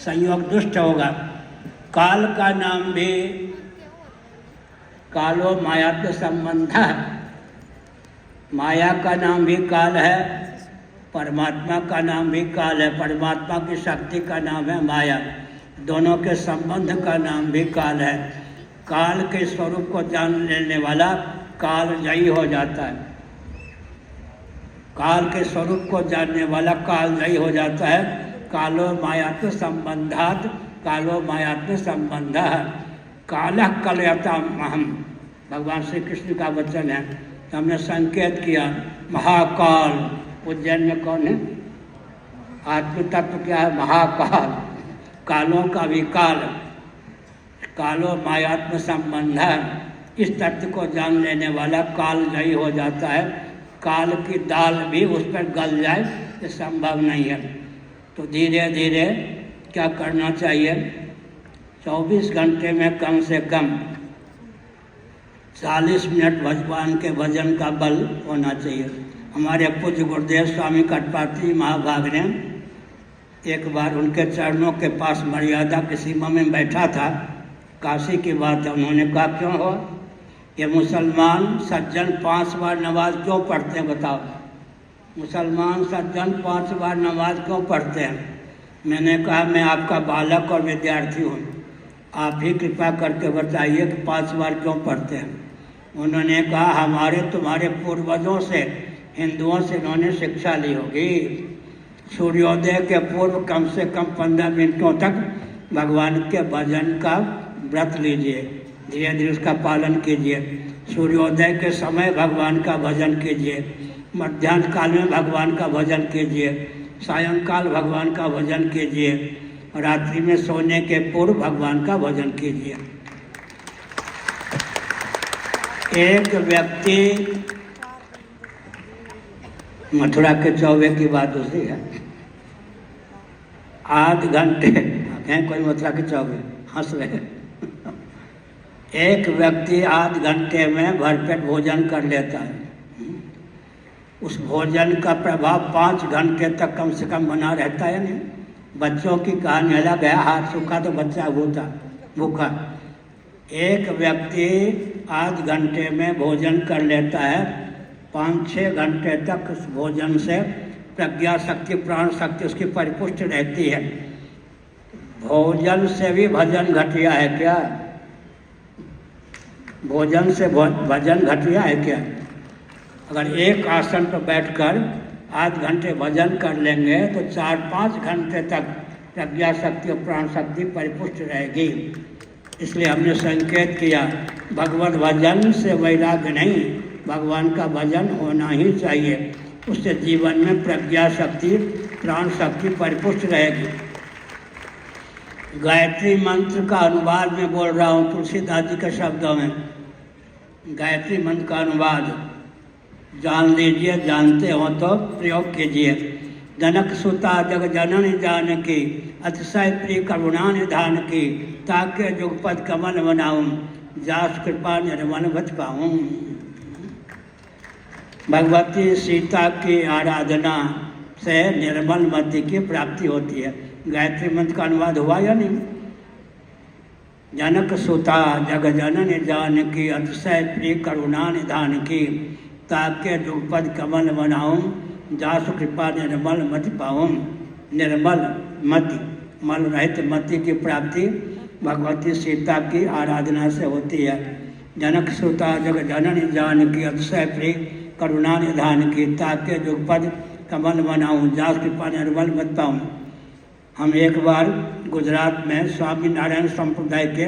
संयोग दुष्ट होगा। काल का नाम भी कालो मायात्म संबंध है। माया का नाम भी काल है, परमात्मा का नाम भी काल है। परमात्मा की शक्ति का नाम है माया। दोनों के संबंध का नाम भी काल है। काल के स्वरूप को जान लेने वाला कालजयी हो जाता है। काल के स्वरूप को जानने वाला कालजयी हो जाता है। कालो मायात्म संबंधात कालो मायात्म संबंध काल कलयताम अहम, भगवान श्री कृष्ण का वचन है। तो हमने संकेत किया महाकाल। उज्जैन में कौन है? आत्म तत्व क्या है? महाकाल। कालों का भी काल, कालो मायात्म संबंध। इस तत्व को जान लेने वाला कालजयी हो जाता है। काल की दाल भी उस पर गल जाए ये संभव नहीं है। तो धीरे धीरे क्या करना चाहिए? 24 घंटे में कम से कम 40 मिनट भगवान के भजन का बल होना चाहिए। हमारे पूज्य गुरुदेव स्वामी कटपात्री महाभाग ने एक बार उनके चरणों के पास मर्यादा की सीमा में बैठा था। काशी की बात है। उन्होंने कहा क्यों हो? ये मुसलमान सज्जन 5 बार नमाज क्यों पढ़ते हैं बताओ? मुसलमान सज्जन 5 बार नमाज क्यों पढ़ते हैं? मैंने कहा मैं आपका बालक और विद्यार्थी हूँ, आप ही कृपा करके बताइए कि 5 बार क्यों पढ़ते हैं। उन्होंने कहा हमारे तुम्हारे पूर्वजों से, हिंदुओं से इन्होंने शिक्षा ली होगी। सूर्योदय के पूर्व कम से कम 15 मिनटों तक भगवान के भजन का व्रत लीजिए, धीरे धीरे उसका पालन कीजिए। सूर्योदय के समय भगवान का भजन कीजिए, मध्याह्न काल में भगवान का भजन कीजिए, सायंकाल भगवान का भजन कीजिए, रात्रि में सोने के पूर्व भगवान का भजन कीजिए। एक व्यक्ति, मथुरा के चौबे की बात उसी है, आध घंटे कहें कोई मथुरा के चौबे हंस रहे। एक व्यक्ति आध घंटे में भरपेट भोजन कर लेता है। उस भोजन का प्रभाव 5 घंटे तक कम से कम बना रहता है। नहीं, बच्चों की कहानी अलग है, हाथ सूखा तो बच्चा भूखा। एक व्यक्ति आध घंटे में भोजन कर लेता है, 5-6 घंटे तक उस भोजन से प्रज्ञा शक्ति, प्राण शक्ति उसकी परिपुष्ट रहती है। भोजन से भी भजन घटिया है क्या? भोजन से भजन घटिया है क्या? अगर एक आसन पर बैठकर आध घंटे भजन कर लेंगे तो 4-5 घंटे तक प्रज्ञा शक्ति और प्राण शक्ति परिपुष्ट रहेगी। इसलिए हमने संकेत किया भगवत भजन से वैराग्य नहीं, भगवान का भजन होना ही चाहिए। उससे जीवन में प्रज्ञा शक्ति, प्राण शक्ति परिपुष्ट रहेगी। गायत्री मंत्र का अनुवाद में बोल रहा हूँ तुलसीदास जी के शब्दों में। गायत्री मंत्र का अनुवाद जान लीजिए, जानते हो तो प्रयोग कीजिए। जनक सुता जग जननी जानकी, अतिशय प्रिय करुणा निधान की, ताके जुगपद कमल बनाऊं, जास कृपा निर्मल भज पाऊं। भगवती सीता की आराधना से निर्मल मति की प्राप्ति होती है। गायत्री मंत्र का अनुवाद हुआ या नहीं? जनक सुता जग जननी जानकी, अतिशय प्रिय करुणा निधान की, ताके जुगपद कमल बनाऊं, जासु कृपा निर्मल मति पाऊं। निर्मल मति, मल रहित मति की प्राप्ति भगवती सीता की आराधना से होती है। जनक सुता जग जननी जानकी, अतिशय प्रिय करुणा निधान की, ताके जुगपद कमल बनाऊं, जासु कृपा निर्मल मति पाऊं। हम एक बार गुजरात में स्वामी नारायण संप्रदाय के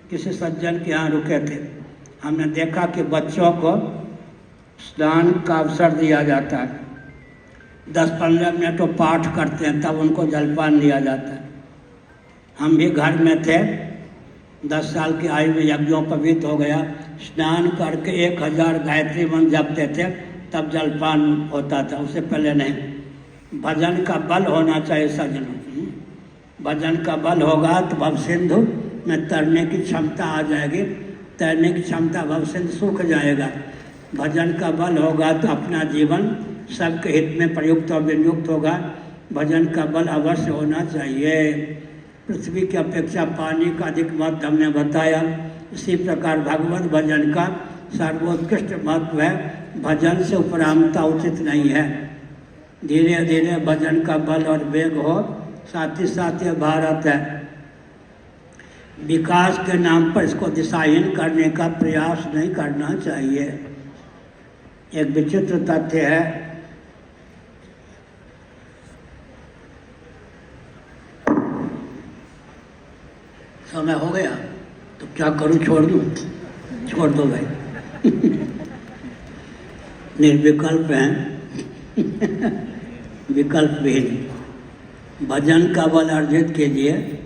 किसी सज्जन के यहाँ रुके थे। हमने देखा कि बच्चों को स्नान का अवसर दिया जाता है। 10-15 मिनट वो पाठ करते हैं, तब उनको जलपान दिया जाता है। हम भी घर में थे, 10 साल की आयु में यज्ञोपवीत हो गया। स्नान करके 1000 गायत्री मंत्र जपते थे, तब जलपान होता था, उससे पहले नहीं। भजन का बल होना चाहिए सज्जनों। भजन का बल होगा तो भवसिंधु में तरने की क्षमता आ जाएगी। तैरने की क्षमता भवसिंधु सूख जाएगा। भजन का बल होगा तो अपना जीवन सबके हित में प्रयुक्त और विनियुक्त होगा। भजन का बल अवश्य होना चाहिए। पृथ्वी की अपेक्षा पानी का अधिक महत्व हमने बताया। इसी प्रकार भगवत भजन का सर्वोत्कृष्ट महत्व है। भजन से उपरामता उचित नहीं है। धीरे धीरे भजन का बल और वेग हो। साथ ही साथ ये भारत है, विकास के नाम पर इसको दिशाहीन करने का प्रयास नहीं करना चाहिए। एक विचित्र तथ्य है, समय हो गया तो क्या करूं, छोड़ दूं? छोड़ दो भाई। निर्विकल्प हैं, विकल्प भी नहीं। भजन का बल अर्जित कीजिए।